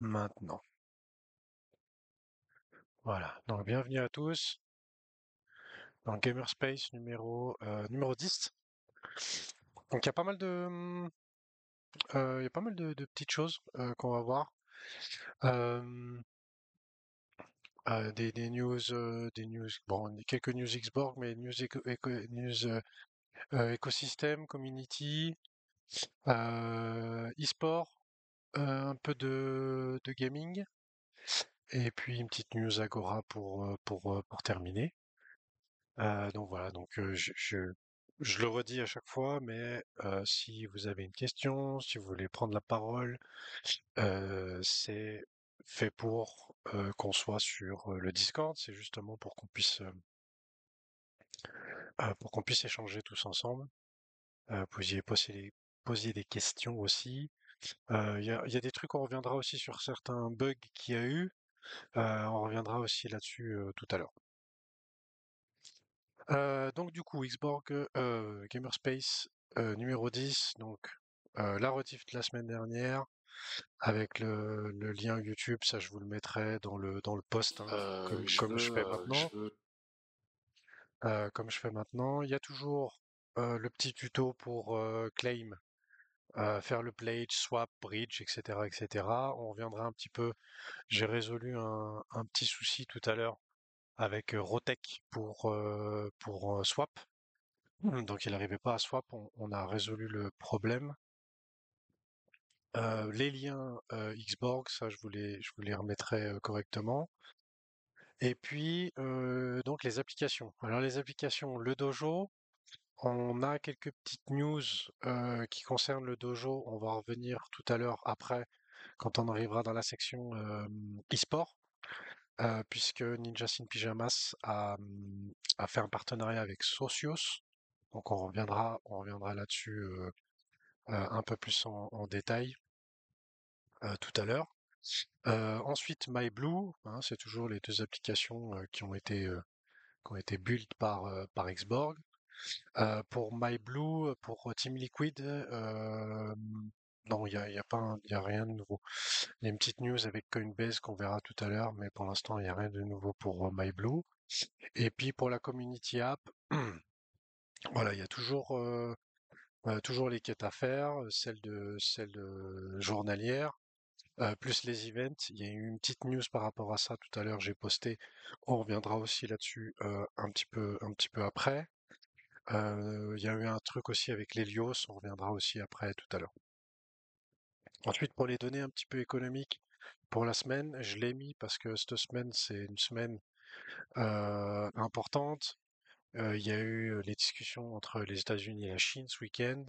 Maintenant. Voilà. Donc, bienvenue à tous dans Gamerspace numéro 10. Donc, il y a pas mal de petites choses qu'on va voir. Euh, des news, bon, quelques news Xborg, mais news écosystème, community, e-sport, un peu de gaming, et puis une petite news Agora pour terminer. Donc voilà, je le redis à chaque fois, mais si vous avez une question, si vous voulez prendre la parole, c'est fait pour qu'on soit sur le Discord. C'est justement pour qu'on puisse échanger tous ensemble. Vous pouviez poser des questions aussi. Il y a des trucs, on reviendra aussi sur certains bugs qu'il y a eu. On reviendra aussi là-dessus tout à l'heure. Donc du coup, Xborg Gamerspace numéro 10, donc la rediff de la semaine dernière avec le lien YouTube, ça je vous le mettrai dans le post, hein, comme je fais maintenant. Comme je fais maintenant, il y a toujours le petit tuto pour claim, faire le pledge, swap, bridge, etc., etc. On reviendra un petit peu. J'ai résolu un petit souci tout à l'heure avec Rotek pour swap. Donc il n'arrivait pas à swap, on a résolu le problème. Les liens Xborg, ça je vous les remettrai correctement. Et puis donc les applications. Alors les applications, le dojo, on a quelques petites news qui concernent le dojo. On va en revenir tout à l'heure après, quand on arrivera dans la section e-sport, puisque Ninja Sin Pyjamas a fait un partenariat avec Socios. Donc on reviendra là-dessus un peu plus en détail tout à l'heure. Ensuite, MyBlue, hein, c'est toujours les deux applications qui ont été build par Xborg. Pour MyBlue, pour Team Liquid, non, il y a rien de nouveau. Il y a une petite news avec Coinbase qu'on verra tout à l'heure, mais pour l'instant, il n'y a rien de nouveau pour MyBlue. Et puis pour la Community App, voilà, il y a toujours les quêtes à faire, celles de journalières. Plus les events, il y a eu une petite news par rapport à ça tout à l'heure, j'ai posté. On reviendra aussi là-dessus un petit peu après. Il y a eu un truc aussi avec l'Helios, on reviendra aussi après tout à l'heure. Ensuite, pour les données un petit peu économiques pour la semaine, je l'ai mis parce que cette semaine, c'est une semaine importante. Il y a eu les discussions entre les États-Unis et la Chine ce week-end.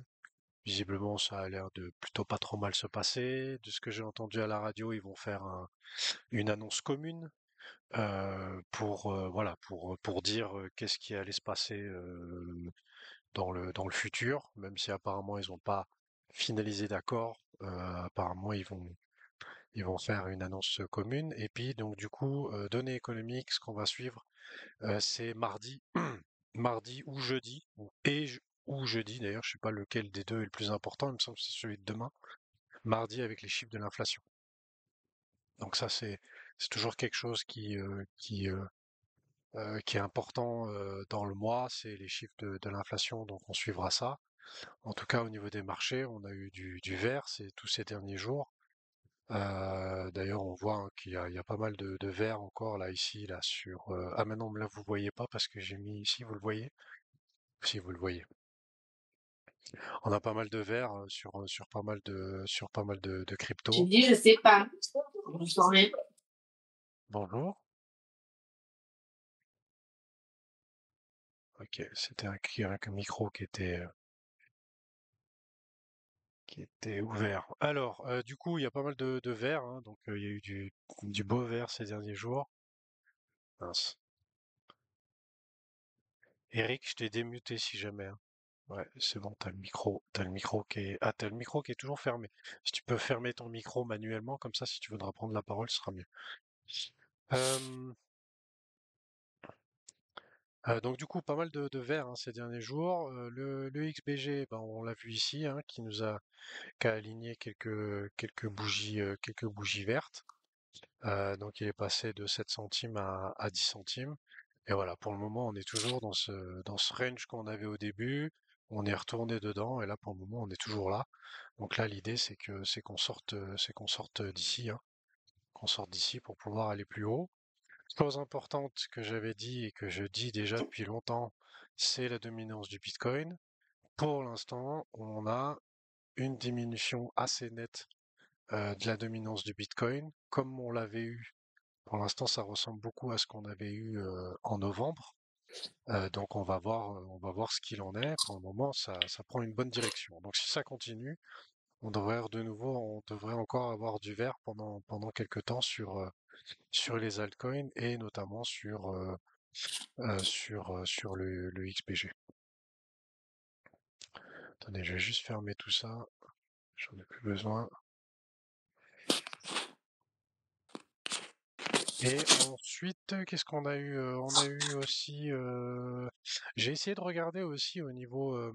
Visiblement, ça a l'air de plutôt pas trop mal se passer. De ce que j'ai entendu à la radio, ils vont faire une annonce commune voilà, pour dire qu'est-ce qui allait se passer dans le futur, même si apparemment ils n'ont pas finalisé d'accord. Apparemment, ils vont faire une annonce commune. Et puis, donc, du coup, données économiques, ce qu'on va suivre, c'est mardi, mardi ou jeudi, ou jeudi d'ailleurs, je sais pas lequel des deux est le plus important, il me semble que c'est celui de demain, mardi avec les chiffres de l'inflation. Donc ça, c'est toujours quelque chose qui est important dans le mois, c'est les chiffres de l'inflation, donc on suivra ça. En tout cas, au niveau des marchés, on a eu du vert tous ces derniers jours. D'ailleurs, on voit hein, qu'il y a pas mal de vert encore là, ici, là, sur. Ah, maintenant, là, vous voyez pas parce que j'ai mis ici, vous le voyez? Si, vous le voyez. On a pas mal de vert sur pas mal de J'ai cryptos. dit, je sais pas. Bonjour. Bonjour. Ok, c'était un micro qui était ouvert. Alors, du coup, il y a pas mal de vert, hein, donc il y a eu du beau vert ces derniers jours. Mince. Eric, je t'ai démuté si jamais, hein. Ouais, c'est bon, t'as le micro qui est toujours fermé. Si tu peux fermer ton micro manuellement, comme ça, si tu voudras prendre la parole, ce sera mieux. Euh, Donc du coup, pas mal de vert hein, ces derniers jours. Le XBG, ben, on l'a vu ici, hein, qui a aligné quelques bougies vertes. Donc il est passé de 7 centimes à 10 centimes. Et voilà, pour le moment, on est toujours dans ce range qu'on avait au début. On est retourné dedans et là, pour le moment, on est toujours là. Donc là, l'idée, c'est qu'on sorte d'ici, hein, qu'on sorte d'ici pour pouvoir aller plus haut. Chose importante que j'avais dit et que je dis déjà depuis longtemps, c'est la dominance du Bitcoin. Pour l'instant, on a une diminution assez nette de la dominance du Bitcoin, comme on l'avait eu. Pour l'instant, ça ressemble beaucoup à ce qu'on avait eu en novembre. Donc on va voir ce qu'il en est. Pour le moment, ça prend une bonne direction. Donc si ça continue, on devrait encore avoir du vert pendant quelques temps sur les altcoins et notamment sur le XBG. Attendez, je vais juste fermer tout ça. J'en ai plus besoin. Et ensuite, qu'est-ce qu'on a eu? On a eu aussi. J'ai essayé de regarder aussi au niveau,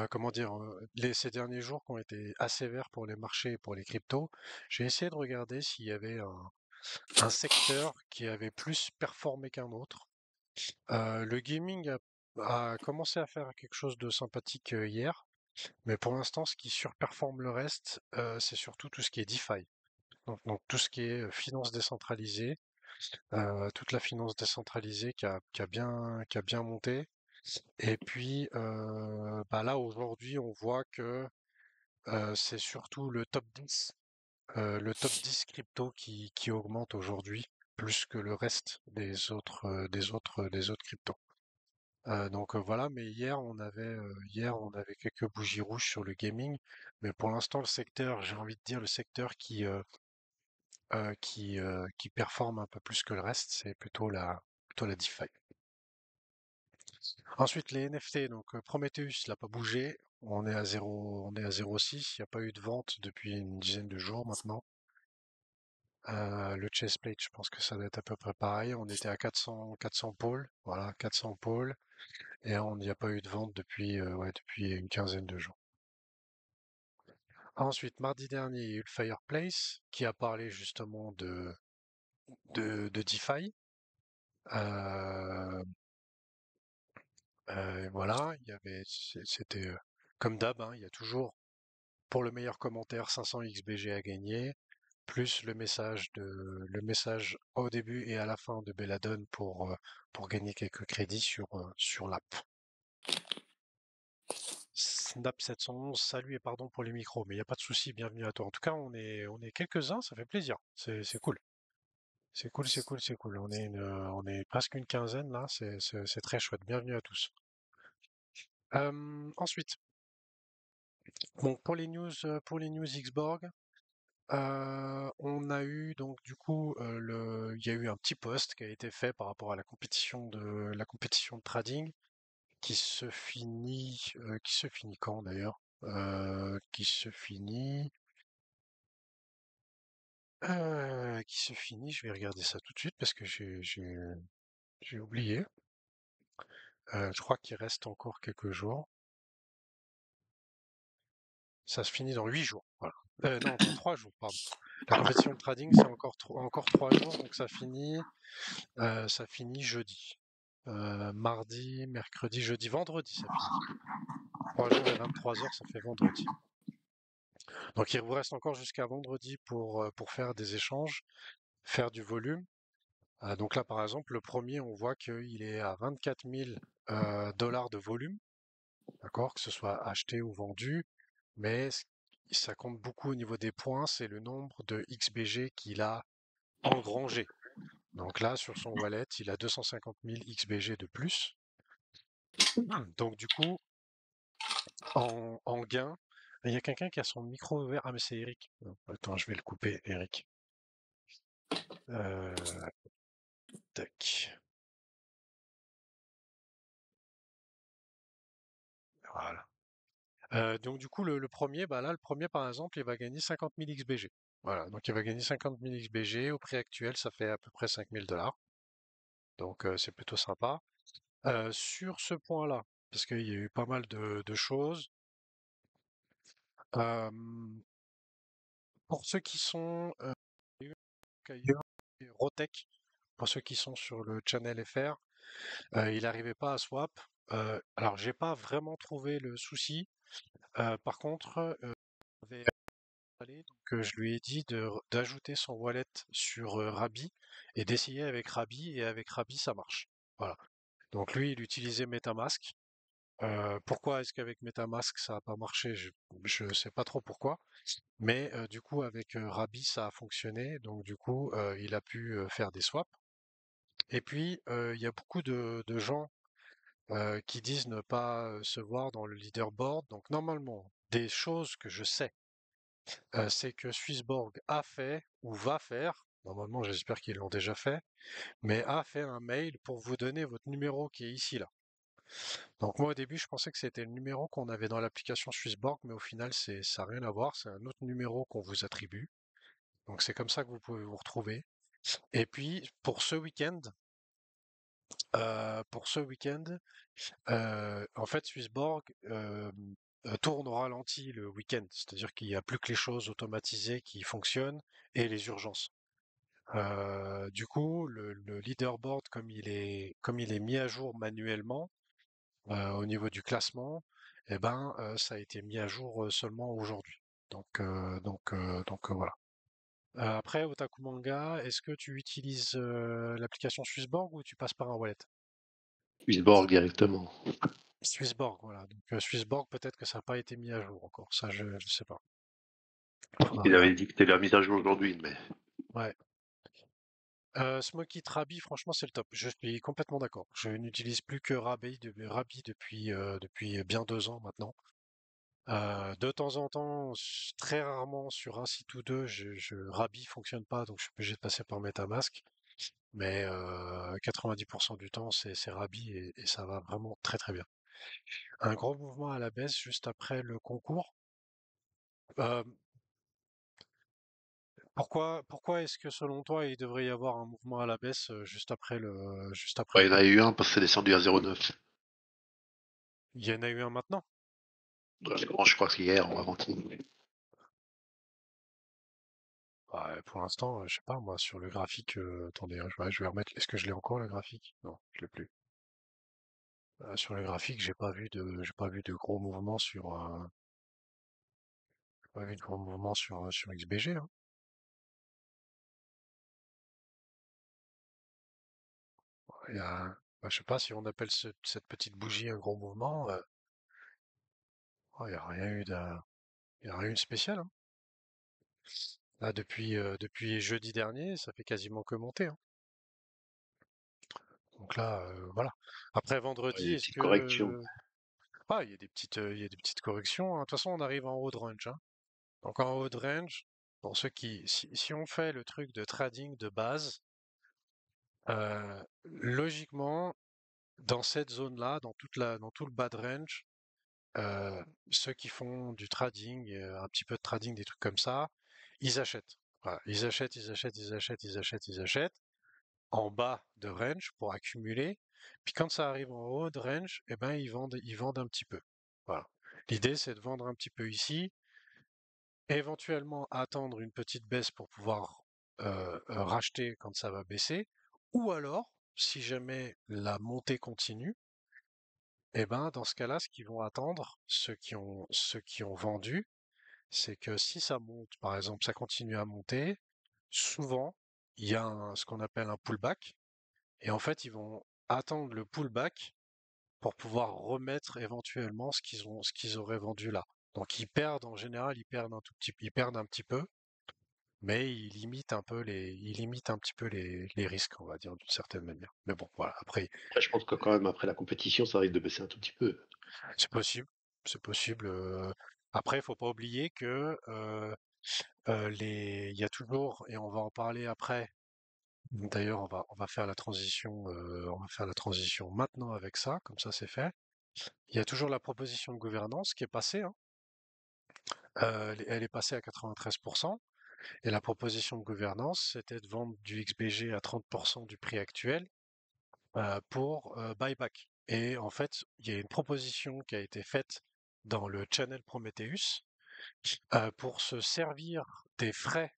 comment dire, ces derniers jours qui ont été assez verts pour les marchés et pour les cryptos. J'ai essayé de regarder s'il y avait un secteur qui avait plus performé qu'un autre. Le gaming a commencé à faire quelque chose de sympathique hier, mais pour l'instant, ce qui surperforme le reste, c'est surtout tout ce qui est DeFi. Donc tout ce qui est finance décentralisée, toute la finance décentralisée qui a bien monté. Et puis bah là aujourd'hui, on voit que c'est surtout le top 10 crypto qui augmente aujourd'hui, plus que le reste des autres cryptos. Voilà, mais hier on avait quelques bougies rouges sur le gaming, mais pour l'instant le secteur, j'ai envie de dire le secteur qui performe un peu plus que le reste, c'est plutôt la DeFi. Ensuite les NFT, donc Prometheus n'a pas bougé, on est à 0,6, il n'y a pas eu de vente depuis une dizaine de jours maintenant. Le chestplate, je pense que ça doit être à peu près pareil. On était à 400 pôles, voilà, 400 pôles. Et on n'y a pas eu de vente depuis une quinzaine de jours. Ensuite, mardi dernier, il y a eu le Fireplace qui a parlé justement de DeFi. Euh, voilà, c'était comme d'hab, hein, il y a toujours pour le meilleur commentaire 500 XBG à gagner, plus le message au début et à la fin de Belladone pour gagner quelques crédits sur l'app. Snap 711, salut et pardon pour les micros, mais il n'y a pas de souci, bienvenue à toi. En tout cas, on est quelques-uns, ça fait plaisir. C'est cool. C'est cool, c'est cool, c'est cool. On est presque une quinzaine là, c'est très chouette. Bienvenue à tous. Ensuite, bon, pour les news Xborg, on a eu donc du coup il y a eu un petit post qui a été fait par rapport à la compétition de trading qui se finit quand d'ailleurs? Qui se finit, je vais regarder ça tout de suite parce que j'ai oublié. Je crois qu'il reste encore quelques jours. Ça se finit dans 8 jours, voilà. Non, dans 3 jours, pardon. La compétition de trading, c'est encore 3 jours, donc ça finit jeudi. Mardi, mercredi, jeudi, vendredi, ça finit. 3 jours et 23 heures, ça fait vendredi. Donc il vous reste encore jusqu'à vendredi pour faire des échanges, faire du volume. Donc là, par exemple, le premier, on voit qu'il est à 24 000 dollars de volume, d'accord, que ce soit acheté ou vendu, mais ça compte beaucoup au niveau des points, c'est le nombre de XBG qu'il a engrangé. Donc là, sur son wallet, il a 250 000 XBG de plus. Donc du coup, en gain, il y a quelqu'un qui a son micro ouvert. Ah, mais c'est Eric. Non, attends, je vais le couper, Eric. Euh, tac. Voilà. Donc du coup, le premier, bah là, le premier, par exemple, il va gagner 50 000 XBG. Voilà, donc il va gagner 50 000 XBG. Au prix actuel, ça fait à peu près 5 000 dollars. Donc c'est plutôt sympa. Sur ce point-là, parce qu'il y a eu pas mal de choses, euh, pour ceux qui sont ailleurs, et Rotech, pour ceux qui sont sur le channel FR, il n'arrivait pas à swap. Alors j'ai pas vraiment trouvé le souci. Par contre, avait allé, donc je lui ai dit d'ajouter son wallet sur Rabi et d'essayer avec Rabi, et avec Rabi ça marche. Voilà. Donc lui, il utilisait MetaMask. Pourquoi est-ce qu'avec MetaMask ça n'a pas marché? Je sais pas trop pourquoi. Mais du coup, avec Rabi, ça a fonctionné. Donc du coup, il a pu faire des swaps. Et puis, il y a beaucoup de gens qui disent ne pas se voir dans le leaderboard. Donc normalement, des choses que je sais, c'est que Swissborg a fait ou va faire, normalement j'espère qu'ils l'ont déjà fait, mais a fait un mail pour vous donner votre numéro qui est ici là. Donc moi au début je pensais que c'était le numéro qu'on avait dans l'application Swissborg, mais au final ça n'a rien à voir, c'est un autre numéro qu'on vous attribue. Donc c'est comme ça que vous pouvez vous retrouver. Et puis pour ce week-end, en fait Swissborg tourne au ralenti le week-end, c'est-à-dire qu'il n'y a plus que les choses automatisées qui fonctionnent et les urgences. Du coup, le leaderboard, comme il est mis à jour manuellement au niveau du classement, eh ben, ça a été mis à jour seulement aujourd'hui. Voilà. Après, Otaku Manga, est-ce que tu utilises l'application Swissborg ou tu passes par un wallet? Swissborg directement. Swissborg, voilà. Donc Swissborg, peut-être que ça n'a pas été mis à jour encore. Ça, je ne sais pas. Faudra Il avait regarder. dit que c'était la mise à jour aujourd'hui, mais Ouais. Smoky Trabi, franchement, c'est le top. Je suis complètement d'accord. Je n'utilise plus que Rabi depuis bien 2 ans maintenant. De temps en temps, très rarement sur un site ou deux, Rabi fonctionne pas, donc je suis obligé de passer par MetaMask. Mais 90% du temps, c'est Rabi et ça va vraiment très très bien. Un gros mouvement à la baisse juste après le concours. Euh, pourquoi est-ce que selon toi il devrait y avoir un mouvement à la baisse juste après ouais, le il y en a concours? eu un parce que c'est descendu à 0,9. Il y en a eu un maintenant. Je crois que c'est hier ou avant-hier. Ouais, pour l'instant, je sais pas, moi, sur le graphique, attendez, hein, je vais remettre. Est-ce que je l'ai encore le graphique? Non, je l'ai plus. Sur le graphique, j'ai pas vu de gros mouvements j'ai pas vu de gros mouvements sur XBG, hein. Il y a, bah, je sais pas si on appelle cette petite bougie un gros mouvement. Oh, il y a rien eu de spécial, hein. Là, depuis jeudi dernier, ça fait quasiment que monter, hein. Donc là, voilà. Après Ouais, il y a vendredi, des est-ce petites corrections. que, il y a il y a des petites corrections, hein. De toute façon, on arrive en haut de range, hein. Donc en haut de range, pour ceux si on fait le truc de trading de base, logiquement, dans cette zone-là, dans tout le bas de range, ceux qui font du trading, un petit peu de trading, des trucs comme ça, ils achètent. Voilà, ils achètent, ils achètent, ils achètent, ils achètent, ils achètent en bas de range pour accumuler. Puis quand ça arrive en haut de range, eh ben ils vendent un petit peu. Voilà. L'idée, c'est de vendre un petit peu ici, éventuellement attendre une petite baisse pour pouvoir racheter quand ça va baisser, ou alors, si jamais la montée continue, eh ben dans ce cas-là, ce qu'ils vont attendre, ceux qui ont vendu, c'est que si ça monte, par exemple, ça continue à monter, souvent il y a ce qu'on appelle un pullback, et en fait ils vont attendre le pullback pour pouvoir remettre éventuellement ce qu'ils auraient vendu là. Donc ils perdent en général, ils perdent un petit peu, mais ils limitent un petit peu les risques, on va dire, d'une certaine manière. Mais bon, voilà. Après, Après, je pense que quand même, après la compétition, ça risque de baisser un tout petit peu. c'est possible, c'est possible. Après, il faut pas oublier que il y a toujours, et on va en parler après. D'ailleurs, on va faire la transition, on va faire la transition maintenant avec ça, comme ça c'est fait. Il y a toujours la proposition de gouvernance qui est passée, hein. Elle est passée à 93%. Et la proposition de gouvernance, c'était de vendre du XBG à 30% du prix actuel pour buyback. Et en fait, il y a une proposition qui a été faite dans le channel Prometheus pour se servir des frais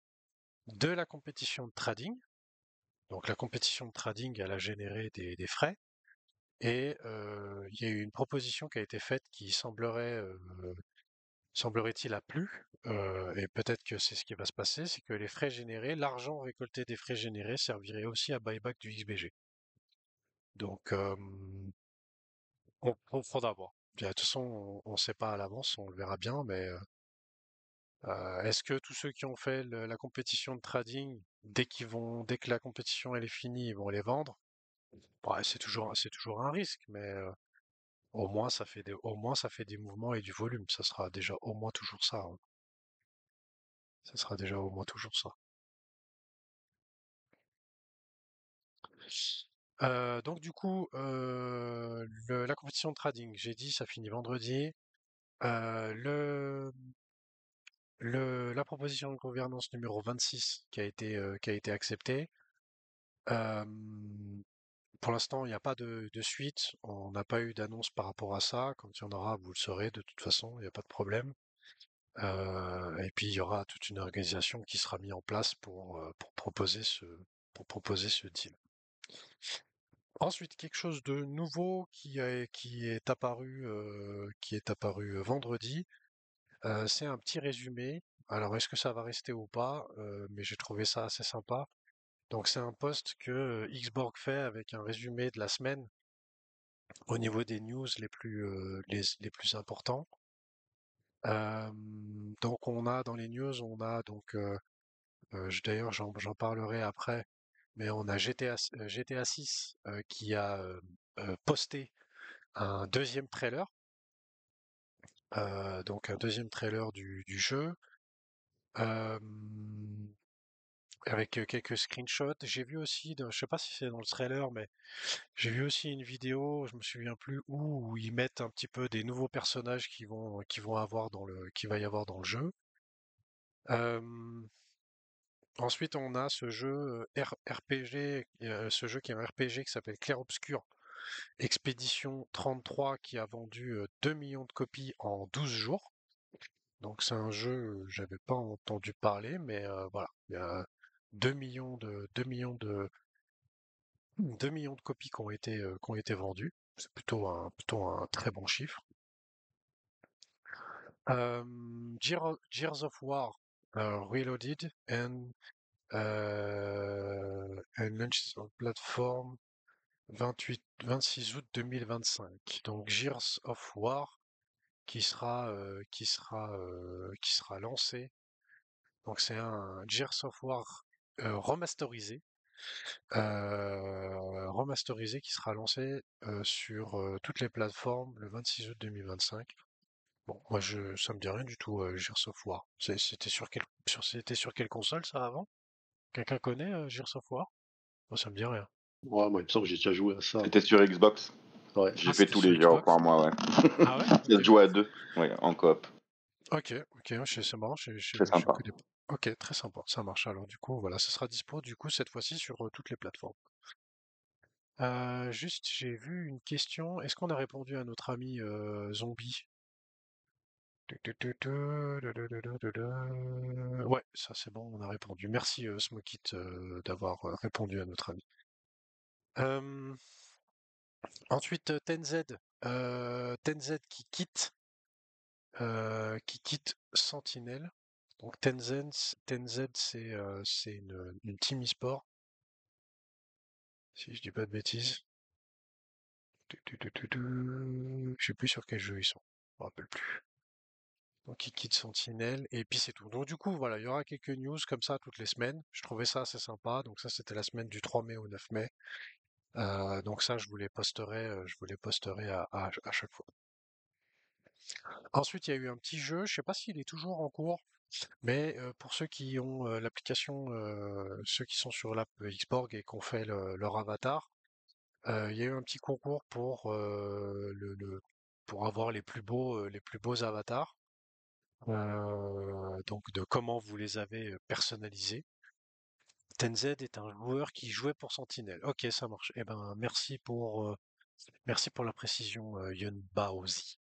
de la compétition de trading. Donc la compétition de trading, elle a généré des frais. Et il y a eu une proposition qui a été faite qui semblerait-il a plu, et peut-être que c'est ce qui va se passer, c'est que les frais générés, l'argent récolté des frais générés servirait aussi à buyback du XBG. Donc, faudra voir. De toute façon, on ne sait pas à l'avance, on le verra bien, mais est-ce que tous ceux qui ont fait la compétition de trading, dès que la compétition elle est finie, ils vont les vendre? Ouais, c'est toujours un risque, mais au moins ça fait des mouvements et du volume. Ça sera déjà au moins toujours ça, hein. Ça sera déjà au moins toujours ça. Donc du coup, la compétition de trading, j'ai dit, ça finit vendredi. Euh, le, la proposition de gouvernance numéro 26 qui a été acceptée. euh, pour l'instant, il n'y a pas de suite. On n'a pas eu d'annonce par rapport à ça. Quand il y en aura, vous le saurez de toute façon, il n'y a pas de problème. Et puis il y aura toute une organisation qui sera mise en place pour proposer ce deal. Ensuite, quelque chose de nouveau qui est apparu vendredi, c'est un petit résumé. Alors, est-ce que ça va rester ou pas? Mais j'ai trouvé ça assez sympa. Donc, c'est un post que Xborg fait avec un résumé de la semaine au niveau des news les plus importants. Euh, donc, on a dans les news, on a donc, d'ailleurs, j'en parlerai après, mais on a GTA 6 qui a posté un deuxième trailer, donc un deuxième trailer du jeu, euh, avec quelques screenshots. J'ai vu aussi, je sais pas si c'est dans le trailer, mais j'ai vu aussi une vidéo, je me souviens plus où ils mettent un petit peu des nouveaux personnages qui va y avoir dans le jeu. Euh, Ensuite, on a ce jeu RPG, ce jeu qui est un RPG qui s'appelle Clair Obscur Expédition 33 qui a vendu 2 millions de copies en 12 jours. Donc c'est un jeu, j'avais pas entendu parler, mais voilà, il y a 2 millions de 2 millions de copies qui ont été vendues. C'est plutôt un très bon chiffre. Gears of War Reloaded and launches on platform 26 août 2025. Donc Gears of War qui sera lancé. Donc c'est un Gears of War remasterisé qui sera lancé sur toutes les plateformes le 26 août 2025. Bon, moi ça me dit rien du tout, Gears of War. C'était sur quelle console ça avant? Quelqu'un connaît Gears of War? Moi ça me dit rien. Ouais, moi, il me semble que j'ai déjà joué à ça, C'était moi. sur Xbox. Ouais. J'ai Ah, fait c'était tous sur les jeux Xbox? par moi, ouais. Ah ouais? Ça Ok. se joue à deux, ouais, en coop. Ok, ok, c'est marrant, Très je sympa. connais pas. Ok, très sympa, ça marche. Alors du coup, voilà, ça sera dispo du coup cette fois-ci sur toutes les plateformes. Juste, j'ai vu une question. Est-ce qu'on a répondu à notre ami Zombie? Ouais, ça c'est bon, on a répondu. Merci Smokit d'avoir répondu à notre ami. Euh, Ensuite, TenZ qui quitte Sentinel. Donc TenZ, c'est une team e-sport, si je dis pas de bêtises. Je sais plus sur quel jeu ils sont. Je me rappelle plus. Donc ils quittent Sentinel et puis c'est tout. Donc du coup, voilà, il y aura quelques news comme ça toutes les semaines. Je trouvais ça assez sympa. Donc ça, c'était la semaine du 3 mai au 9 mai. Donc ça, je vous les posterai à chaque fois. Ensuite, il y a eu un petit jeu. Je sais pas s'il est toujours en cours. Mais pour ceux qui ont l'application, ceux qui sont sur l'app Xborg et qui ont fait leur avatar, il y a eu un petit concours pour avoir les plus beaux avatars. Donc de comment vous les avez personnalisés. TenZ est un joueur qui jouait pour Sentinel. Ok, ça marche. Eh ben, merci pour la précision, Yun Baozi.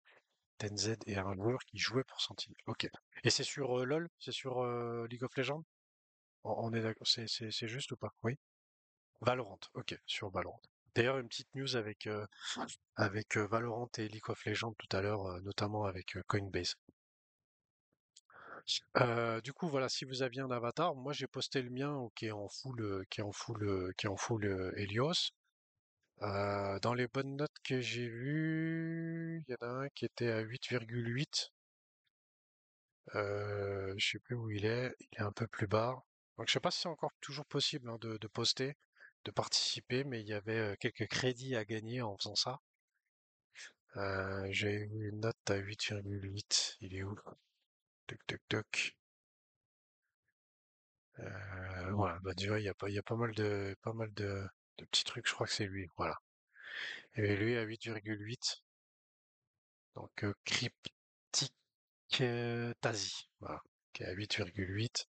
TenZ est un joueur qui jouait pour Sentinel. Ok. Et c'est sur LoL? C'est sur League of Legends? On est d'accord, c'est juste ou pas? Oui? Valorant, ok, sur Valorant. D'ailleurs, une petite news avec Valorant et League of Legends tout à l'heure, notamment avec Coinbase. Du coup, voilà, si vous aviez un avatar, moi j'ai posté le mien qui est en full, Helios. Dans les bonnes notes que j'ai vues, il y en a un qui était à 8,8. Je sais plus où il est un peu plus bas. Donc je sais pas si c'est encore toujours possible hein, de poster, de participer, mais il y avait quelques crédits à gagner en faisant ça. J'ai eu une note à 8,8. Il est où? Toc toc toc. Voilà, bah tu vois, il y a pas mal de petits trucs. Je crois que c'est lui. Voilà. Et lui à 8,8. Donc Cryptic Tazi. Voilà. Qui est à 8,8.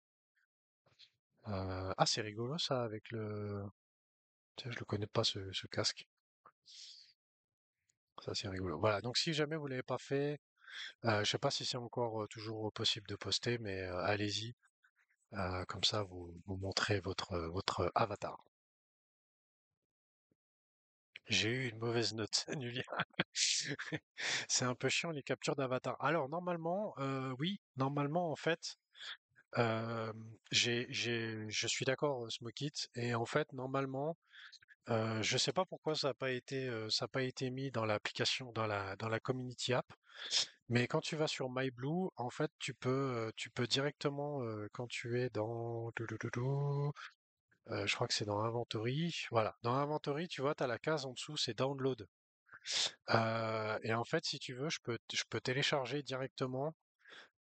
Ah, c'est rigolo ça avec le. Tiens, je le connais pas ce casque. Ça c'est rigolo. Voilà, donc si jamais vous l'avez pas fait, je sais pas si c'est encore toujours possible de poster, mais allez-y. Comme ça, vous montrez votre avatar. J'ai eu une mauvaise note, Nulia. C'est un peu chiant les captures d'avatar. Alors normalement, oui, normalement en fait, euh, je suis d'accord, Smokit, et en fait normalement, je sais pas pourquoi ça a pas été mis dans l'application, dans la community app. Mais quand tu vas sur MyBlue, en fait, tu peux directement, quand tu es dans, je crois que c'est dans Inventory. Voilà, dans Inventory, tu vois, tu as la case en dessous, c'est Download. Et en fait, si tu veux, je peux télécharger directement,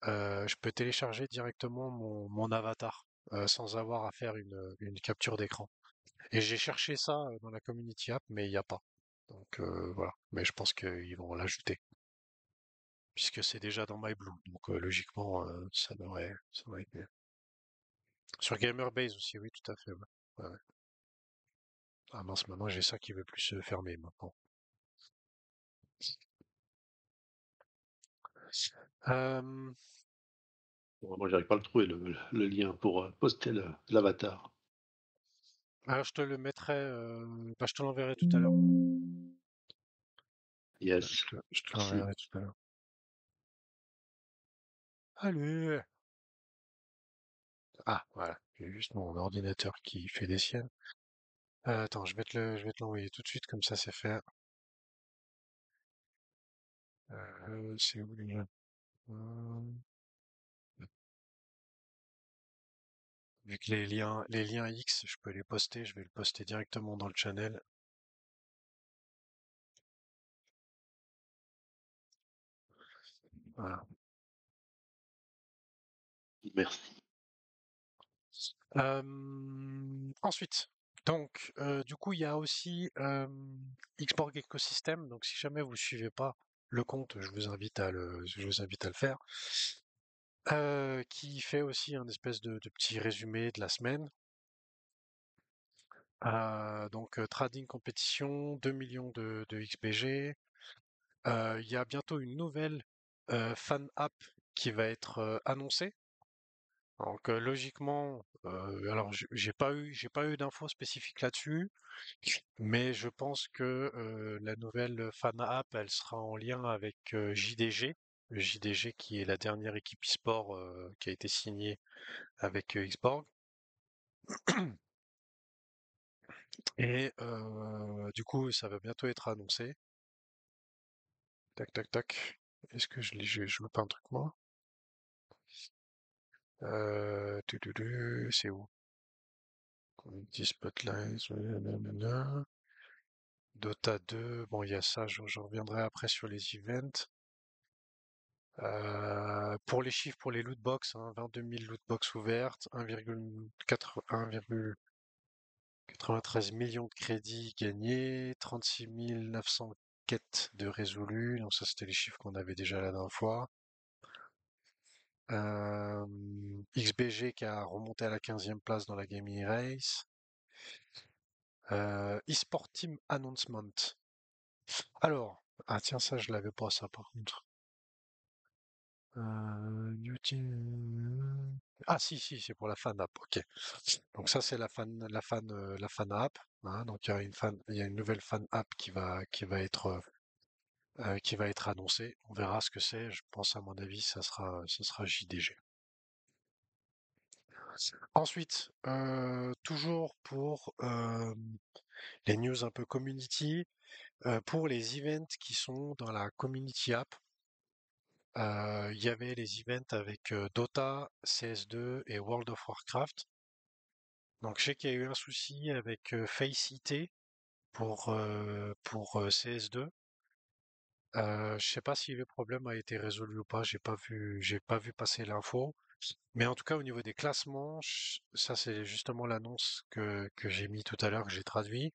je peux télécharger directement mon avatar sans avoir à faire une capture d'écran. Et j'ai cherché ça dans la Community App, mais il n'y a pas. Donc voilà. Mais je pense qu'ils vont l'ajouter, puisque c'est déjà dans MyBlue. Donc logiquement, ça devrait être bien. Sur Gamerbase aussi, oui, tout à fait. Ouais. Ouais, ouais. Ah mince, maintenant j'ai ça qui veut plus se fermer maintenant. Euh, Bon, moi, j'arrive pas à le trouver, le lien pour poster l'avatar. alors je te le mettrai, bah, je te l'enverrai tout à l'heure. Yes, Je te merci. l'enverrai tout à l'heure. Allez! Ah, voilà. J'ai juste mon ordinateur qui fait des siennes. Attends, je vais te l'envoyer tout de suite, comme ça c'est fait. C'est où les liens? Vu que les liens X, je peux les poster, je vais le poster directement dans le channel. Voilà. Merci. Ensuite, donc, du coup, il y a aussi Xborg Ecosystem. Donc, si jamais vous suivez pas le compte, je vous invite à le faire. Qui fait aussi un espèce de petit résumé de la semaine. Donc, Trading Compétition, 2 millions de XBG. Il y a bientôt une nouvelle fan app qui va être annoncée. Donc, logiquement, alors j'ai pas eu d'infos spécifiques là-dessus, mais je pense que la nouvelle fan app, elle sera en lien avec JDG, le JDG qui est la dernière équipe e-sport qui a été signée avec Xborg. Et du coup, ça va bientôt être annoncé. Tac, tac, tac. Est-ce que je loupe un truc moi? C'est où? Community Spotlight, nanana. Dota 2, bon, il y a ça, je reviendrai après sur les events. Pour les chiffres, pour les lootbox, hein, 22 000 lootbox ouvertes, 1,93 millions de crédits gagnés, 36 900 quêtes de résolues. Donc ça, c'était les chiffres qu'on avait déjà la dernière fois. XBG qui a remonté à la 15e place dans la Gaming Race. eSport Team Announcement. Alors, ah tiens, ça je l'avais pas ça par contre. New team- Ah si, c'est pour la fan app, ok. Donc ça c'est la fan app. Hein, donc il y a une nouvelle fan app qui va être annoncée. On verra ce que c'est. Je pense à mon avis ça sera JDG. Ensuite, toujours pour les news un peu community, pour les events qui sont dans la community app. Il y avait les events avec Dota, CS2 et World of Warcraft. Donc je sais qu'il y a eu un souci avec Face IT pour CS2. Je sais pas si le problème a été résolu ou pas, j'ai pas vu passer l'info. Mais en tout cas, au niveau des classements, ça c'est justement l'annonce que j'ai mis tout à l'heure, que j'ai traduit.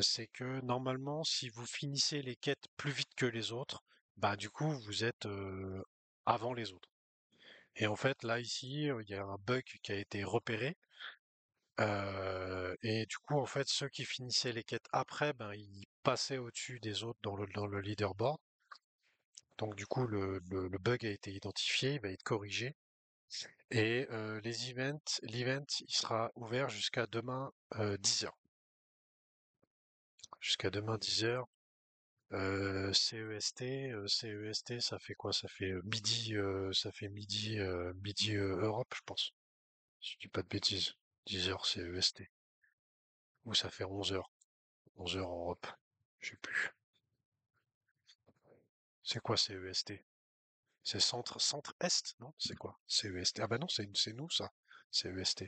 C'est que normalement, si vous finissez les quêtes plus vite que les autres, bah du coup vous êtes avant les autres. Et en fait, là ici, il y a un bug qui a été repéré. Et du coup, en fait, ceux qui finissaient les quêtes après, ben ils passaient au-dessus des autres dans le leaderboard. Donc du coup, le bug a été identifié, il va être corrigé. Et l'event, il sera ouvert jusqu'à demain 10h. Jusqu'à demain 10h. CEST, ça fait quoi? Ça fait midi Europe, je pense. Si je dis pas de bêtises. 10h CEST. Ou ça fait 11h. 11h Europe. Je sais plus. C'est quoi CEST? C'est centre-est, non? C'est quoi? CEST. Ah bah non, c'est nous, ça. CEST.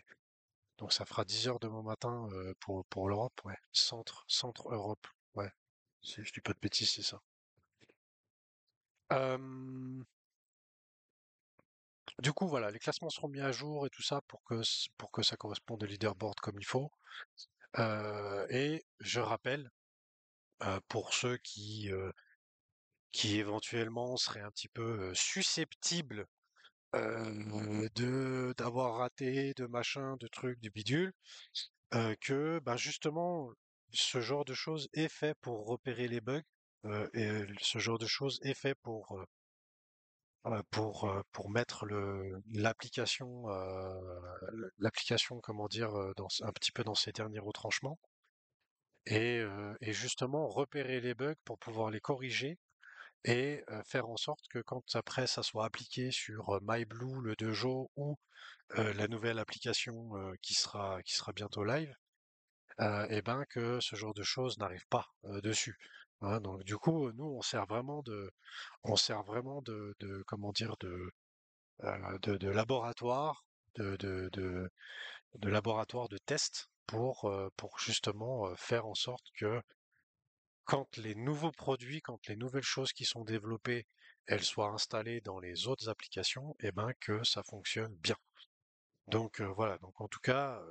Donc ça fera 10h demain matin pour l'Europe, ouais. Centre Europe, ouais. Si je dis pas de bêtises, c'est ça. Euh, du coup, voilà, les classements seront mis à jour et tout ça pour que ça corresponde au leaderboard comme il faut. Et je rappelle, pour ceux qui éventuellement seraient un petit peu susceptibles d'avoir raté, de machin, de trucs, du bidule, que bah, justement ce genre de choses est fait pour repérer les bugs ce genre de choses est fait pour mettre l'application comment dire un petit peu dans ses derniers retranchements et justement repérer les bugs pour pouvoir les corriger et faire en sorte que quand après ça soit appliqué sur MyBlue, le Dojo ou la nouvelle application qui sera bientôt live, et ben que ce genre de choses n'arrive pas dessus. Hein, donc du coup, nous on sert vraiment de comment dire de laboratoire, de, de, de, de laboratoire de test pour justement faire en sorte que quand les nouveaux produits, quand les nouvelles choses qui sont développées, elles soient installées dans les autres applications, et ben que ça fonctionne bien. Donc voilà, donc en tout cas,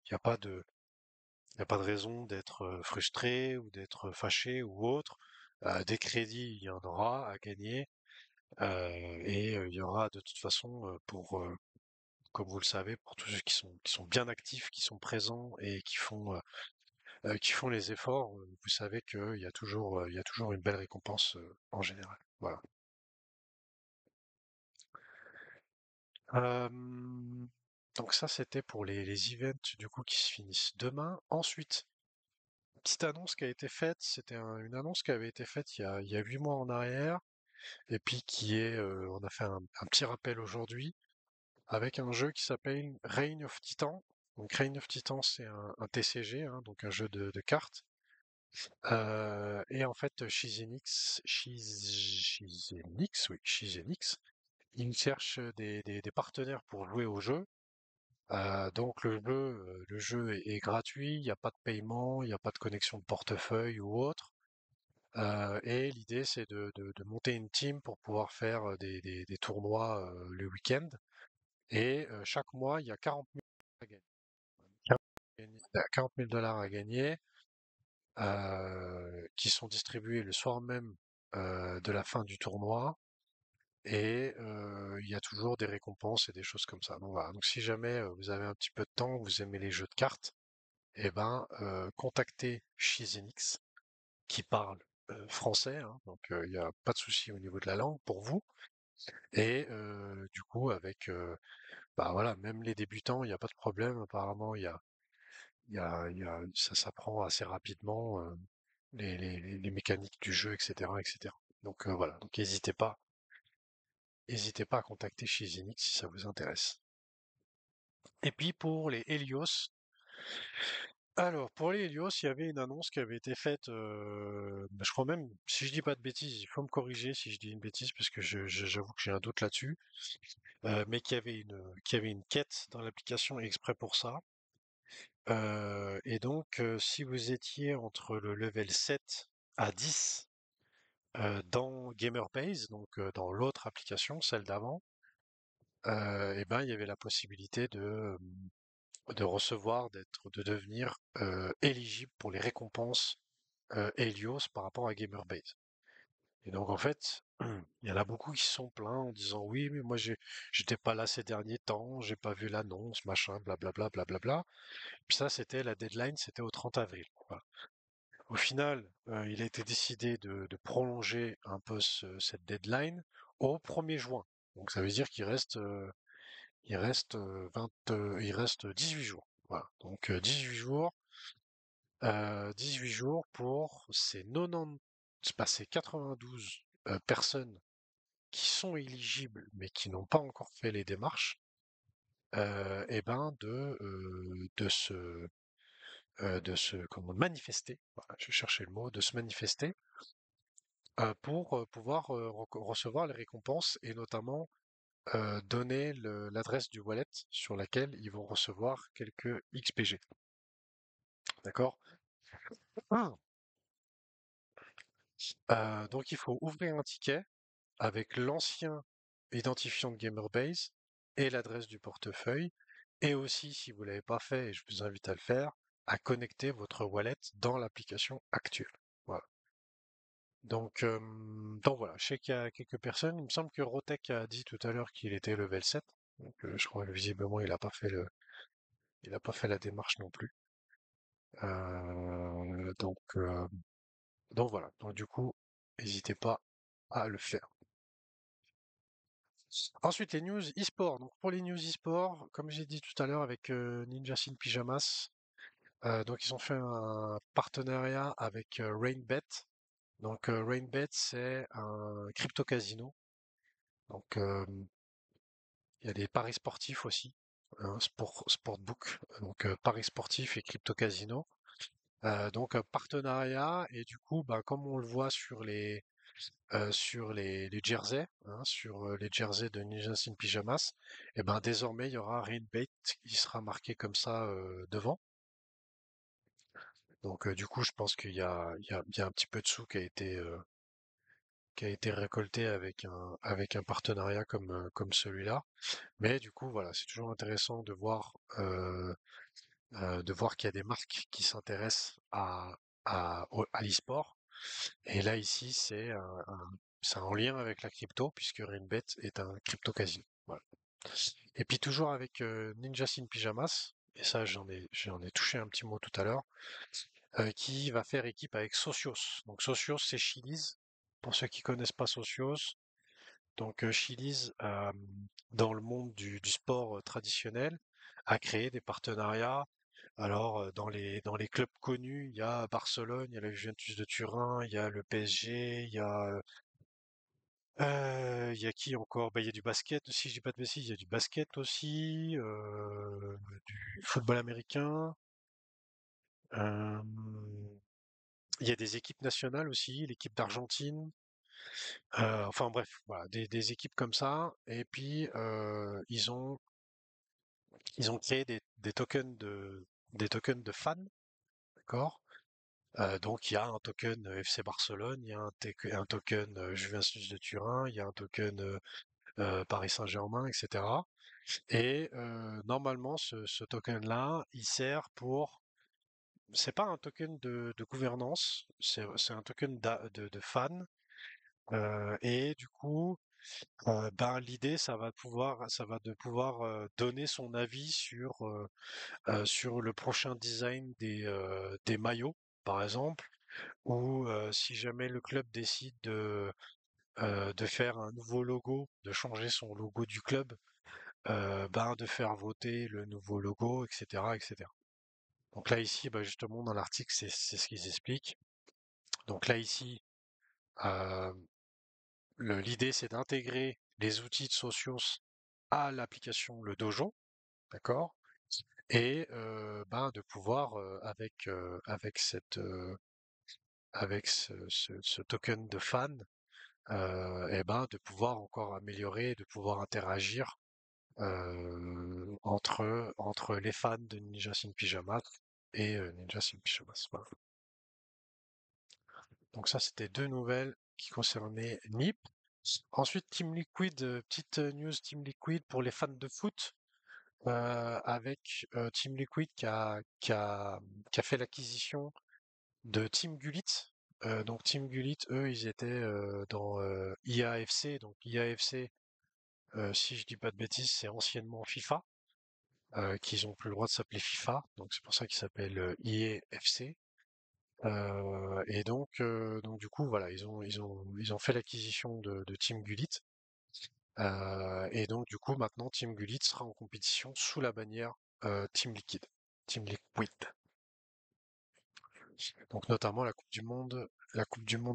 il n'y a pas de, y a pas de raison d'être frustré ou d'être fâché ou autre. Des crédits, il y en aura à gagner, et il y aura de toute façon comme vous le savez, pour tous ceux qui sont bien actifs, qui sont présents et qui font les efforts, vous savez il y a toujours une belle récompense en général. Voilà. Euh, donc ça, c'était pour les events du coup qui se finissent demain. Ensuite, petite annonce qui a été faite, une annonce qui avait été faite il y a 8 mois en arrière, et puis on a fait un petit rappel aujourd'hui avec un jeu qui s'appelle Reign of Titan. Donc Reign of Titan, c'est un TCG, hein, donc un jeu de cartes. Et en fait, Chez Enix, ils cherchent des partenaires pour jouer au jeu. Donc le jeu est gratuit, il n'y a pas de paiement, il n'y a pas de connexion de portefeuille ou autre. Et l'idée, c'est de monter une team pour pouvoir faire des tournois le week-end. Et chaque mois, il y a 40 000 à gagner. 40 000 dollars à gagner, qui sont distribués le soir même de la fin du tournoi. et il y a toujours des récompenses et des choses comme ça. Donc voilà. Donc si jamais vous avez un petit peu de temps, vous aimez les jeux de cartes, eh ben contactez Chez Enix qui parle français, hein, donc il n'y a pas de souci au niveau de la langue pour vous. Et du coup, avec bah voilà, même les débutants, il n'y a pas de problème. Apparemment, ça s'apprend assez rapidement les mécaniques du jeu, etc., etc. Donc voilà. Donc n'hésitez pas à contacter Chez Enix si ça vous intéresse. Et puis pour les Helios, alors pour les Helios, il y avait une annonce qui avait été faite, bah, je crois même, si je dis pas de bêtises, il faut me corriger si je dis une bêtise, parce que j'avoue que j'ai un doute là-dessus, mais qu'il y avait une quête dans l'application exprès pour ça. Et donc, si vous étiez entre le level 7 à 10 dans Gamerbase, donc dans l'autre application, celle d'avant, et ben il y avait la possibilité de recevoir, de devenir éligible pour les récompenses Helios par rapport à Gamerbase. Et donc en fait, il y en a beaucoup qui se sont plaints en disant oui, mais moi j'étais pas là ces derniers temps, j'ai pas vu l'annonce, machin, blablabla, blablabla. Puis ça, c'était la deadline, c'était au 30 avril. Voilà. Au final, il a été décidé de prolonger un peu cette deadline au 1er juin. Donc ça veut dire il reste 18 jours. Voilà. Donc 18 jours pour ces 90, c'est pas, ces 92 personnes qui sont éligibles mais qui n'ont pas encore fait les démarches, et ben de se comment manifester. Voilà, je cherchais le mot, de se manifester pour pouvoir recevoir les récompenses et notamment donner l'adresse du wallet sur laquelle ils vont recevoir quelques XPG. D'accord? Ah. Donc il faut ouvrir un ticket avec l'ancien identifiant de Gamerbase et l'adresse du portefeuille. Et aussi, si vous ne l'avez pas fait, et je vous invite à le faire, à connecter votre wallet dans l'application actuelle. Voilà. Donc voilà, je sais qu'il y a quelques personnes. Il me semble que Rotek a dit tout à l'heure qu'il était level 7. Donc je crois que visiblement il a pas fait la démarche non plus. Donc voilà. Donc du coup, n'hésitez pas à le faire. Ensuite, les news e-sport. Donc pour les news e-sport, comme j'ai dit tout à l'heure avec Ninja Sin Pyjamas, donc ils ont fait un partenariat avec Rainbet. Donc Rainbet, c'est un crypto casino. Donc il y a des paris sportifs aussi, sportbook, donc paris sportifs et crypto casino. Donc un partenariat et du coup, bah, comme on le voit sur les jerseys, hein, sur les jerseys de Ninja Sin Pyjamas, et ben désormais il y aura Rainbait qui sera marqué comme ça devant. Donc du coup, je pense qu'il y a un petit peu de sous qui a été récolté avec un partenariat comme celui-là. Mais du coup, voilà, c'est toujours intéressant de voir qu'il y a des marques qui s'intéressent à l'e-sport. Et là, ici, c'est en lien avec la crypto, puisque Rainbet est un crypto casino. Voilà. Et puis toujours avec Ninja Sin Pyjamas, et ça j'en ai touché un petit mot tout à l'heure, qui va faire équipe avec Socios. Donc Socios, c'est Chili's. Pour ceux qui connaissent pas Socios, donc Chili's, dans le monde du sport traditionnel, a créé des partenariats. Alors, dans les clubs connus, il y a Barcelone, il y a la Juventus de Turin, il y a le PSG, il y a qui encore? Bah, il y a du basket, si je dis pas de bêtises, il y a du basket aussi, du football américain. Il y a des équipes nationales aussi, l'équipe d'Argentine. Enfin bref, voilà, des équipes comme ça. Et puis ils ont créé des tokens de fans, d'accord? Donc il y a un token FC Barcelone, il y a un token Juventus de Turin, il y a un token Paris Saint-Germain, etc. Et normalement, ce token-là, il sert pour. C'est pas un token de gouvernance, c'est un token de fan. Et du coup, Ben l'idée, ça va de pouvoir donner son avis sur le prochain design des maillots, par exemple, ou si jamais le club décide de faire un nouveau logo, de changer son logo du club, ben de faire voter le nouveau logo, etc., etc. Donc là ici, bah, justement dans l'article, c'est ce qu'ils expliquent. Donc là ici, euh, l'idée c'est d'intégrer les outils de Socios à l'application le Dojo, d'accord? Et ben de pouvoir avec ce token de fan, et ben de pouvoir encore améliorer, de pouvoir interagir entre les fans de Ninja Sin Pyjamas et Ninja Sin Pyjamas. Voilà. Donc ça, c'était deux nouvelles qui concernaient NiP. Ensuite, Team Liquid, petite news Team Liquid pour les fans de foot, avec Team Liquid qui a fait l'acquisition de Team Gullit. Donc Team Gullit, eux, ils étaient dans IAFC. Donc IAFC, si je dis pas de bêtises, c'est anciennement FIFA, qu'ils ont plus le droit de s'appeler FIFA. Donc c'est pour ça qu'ils s'appellent IAFC. Et donc du coup, voilà, ils ont fait l'acquisition de Team Gullit. Et donc du coup, maintenant, Team Gullit sera en compétition sous la bannière Team Liquid. Team Liquid. Donc notamment la Coupe du Monde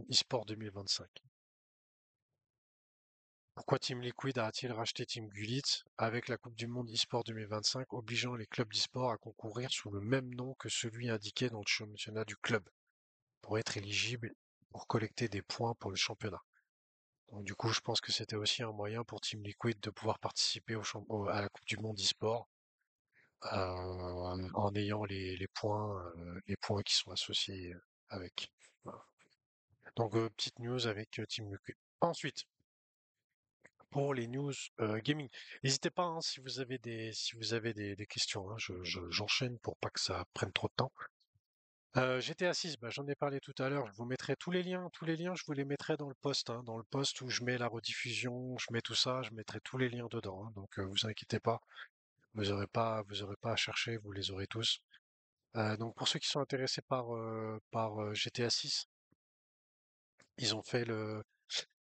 eSport 2025. Pourquoi Team Liquid a-t-il racheté Team Gullit avec la Coupe du Monde eSport 2025, obligeant les clubs d'eSport à concourir sous le même nom que celui indiqué dans le championnat du club, pour être éligible pour collecter des points pour le championnat. Donc du coup, je pense que c'était aussi un moyen pour Team Liquid de pouvoir participer à la Coupe du Monde eSport en ayant les points qui sont associés avec. Voilà. Donc petite news avec Team Liquid. Ensuite, pour les news gaming, n'hésitez pas hein, si vous avez des questions. Hein, j'enchaîne pour pas que ça prenne trop de temps. GTA 6, bah, j'en ai parlé tout à l'heure. Je vous mettrai tous les liens, je vous les mettrai dans le post, hein, dans le post où je mets la rediffusion, je mets tout ça, je mettrai tous les liens dedans. Hein, donc vous inquiétez pas, vous aurez pas à chercher, vous les aurez tous. Donc pour ceux qui sont intéressés par GTA 6, ils ont fait le,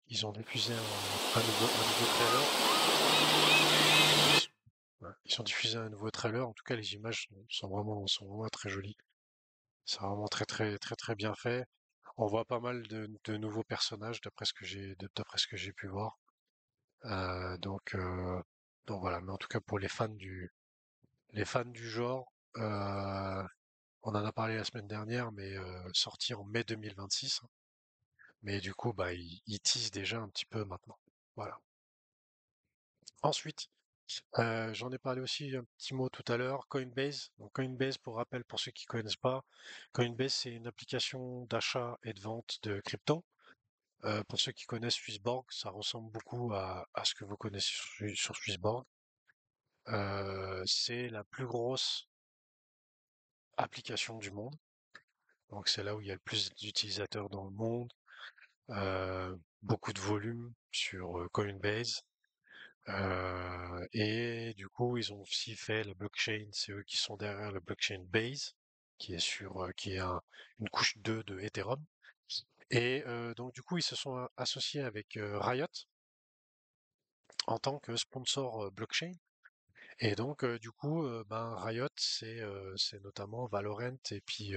ils ont diffusé un nouveau trailer. Ouais, ils ont diffusé un nouveau trailer. En tout cas, les images sont vraiment très jolies. C'est vraiment très très très très bien fait. On voit pas mal de nouveaux personnages d'après ce que j'ai pu voir. Euh, donc euh, donc voilà. Mais en tout cas pour les fans du genre, on en a parlé la semaine dernière, mais sorti en mai 2026. Hein. Mais du coup bah ils teasent déjà un petit peu maintenant. Voilà. Ensuite, j'en ai parlé aussi un petit mot tout à l'heure, Coinbase. Donc Coinbase, pour rappel, pour ceux qui connaissent pas, Coinbase c'est une application d'achat et de vente de crypto. Pour ceux qui connaissent Swissborg, ça ressemble beaucoup à ce que vous connaissez sur Swissborg. C'est la plus grosse application du monde. Donc c'est là où il y a le plus d'utilisateurs dans le monde. Beaucoup de volume sur Coinbase. Et du coup, ils ont aussi fait la blockchain. C'est eux qui sont derrière la blockchain Base, qui est une couche 2 de Ethereum. Et donc du coup, ils se sont associés avec Riot en tant que sponsor blockchain. Et donc du coup, ben Riot, c'est notamment Valorant et puis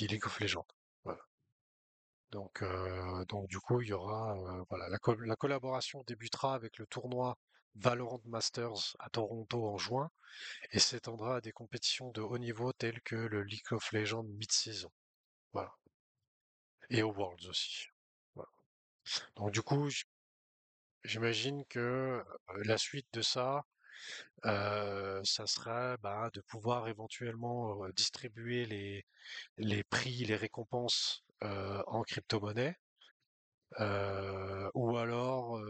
League of Legends. Voilà. Donc du coup, il y aura voilà la collaboration débutera avec le tournoi Valorant Masters à Toronto en juin et s'étendra à des compétitions de haut niveau telles que le League of Legends mid-saison. Voilà. Et aux Worlds aussi. Voilà. Donc du coup, j'imagine que la suite de ça, ça sera bah, de pouvoir éventuellement distribuer les prix, les récompenses en crypto-monnaie. Ou alors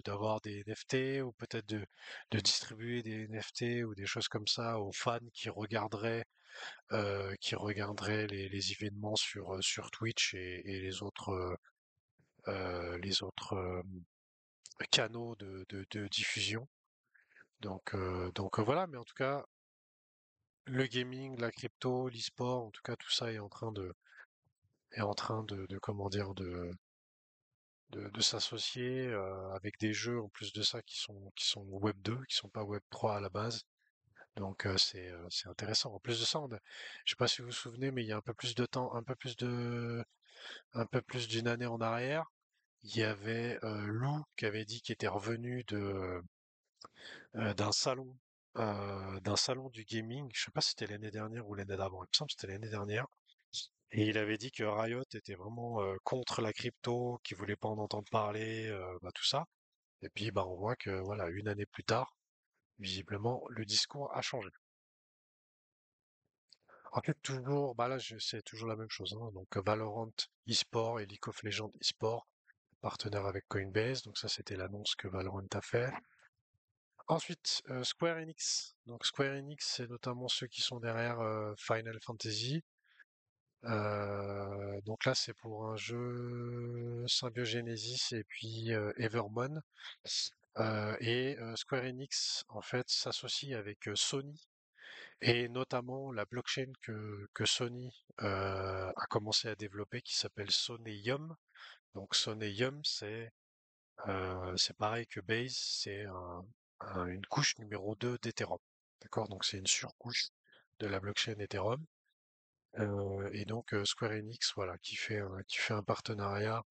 d'avoir des NFT ou peut-être de distribuer des NFT ou des choses comme ça aux fans qui regarderaient les événements sur Twitch et les autres canaux de diffusion. Donc voilà, mais en tout cas, le gaming, la crypto, l'e-sport, en tout cas, tout ça est en train de comment dire, de s'associer avec des jeux en plus de ça qui sont Web 2, qui sont pas Web 3 à la base. Donc c'est intéressant. En plus de ça, je sais pas si vous vous souvenez, mais il y a un peu plus de temps, un peu plus d'une année en arrière, il y avait Lou qui avait dit qu'il était revenu d'un salon du gaming. Je sais pas si c'était l'année dernière ou l'année d'avant. Il me semble que c'était l'année dernière. Et il avait dit que Riot était vraiment contre la crypto, qu'il voulait pas en entendre parler, bah, tout ça. Et puis bah on voit que voilà, une année plus tard, visiblement, le discours a changé. En fait, toujours, bah là, c'est toujours la même chose, hein. Donc Valorant eSport et League of Legends eSport, partenaire avec Coinbase. Donc ça, c'était l'annonce que Valorant a fait. Ensuite, Square Enix. Donc Square Enix, c'est notamment ceux qui sont derrière Final Fantasy. Donc là, c'est pour un jeu Symbiogenesis et puis Evermon. Et Square Enix, en fait, s'associe avec Sony et notamment la blockchain que Sony a commencé à développer qui s'appelle Soneyum. Donc Soneyum, c'est pareil que Base, c'est une couche numéro 2 d'Ethereum. D'accord? Donc c'est une surcouche de la blockchain Ethereum. Et donc Square Enix, voilà, qui fait un partenariat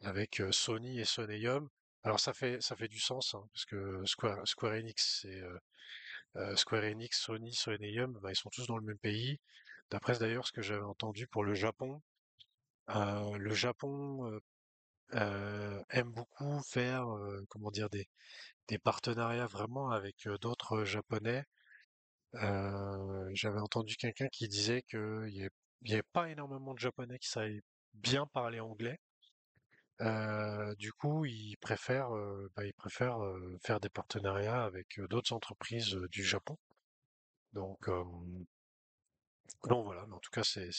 avec Sony et Soneyum. Alors ça fait du sens, hein, parce que Square Enix, Square Enix, Sony, Soneyum, bah, ils sont tous dans le même pays. D'après d'ailleurs ce que j'avais entendu pour le Japon aime beaucoup faire, comment dire, des partenariats vraiment avec d'autres Japonais. J'avais entendu quelqu'un qui disait qu'il y avait pas énormément de Japonais qui savaient bien parler anglais. Du coup, ils préfèrent faire des partenariats avec d'autres entreprises du Japon. Donc voilà, mais en tout cas, c'est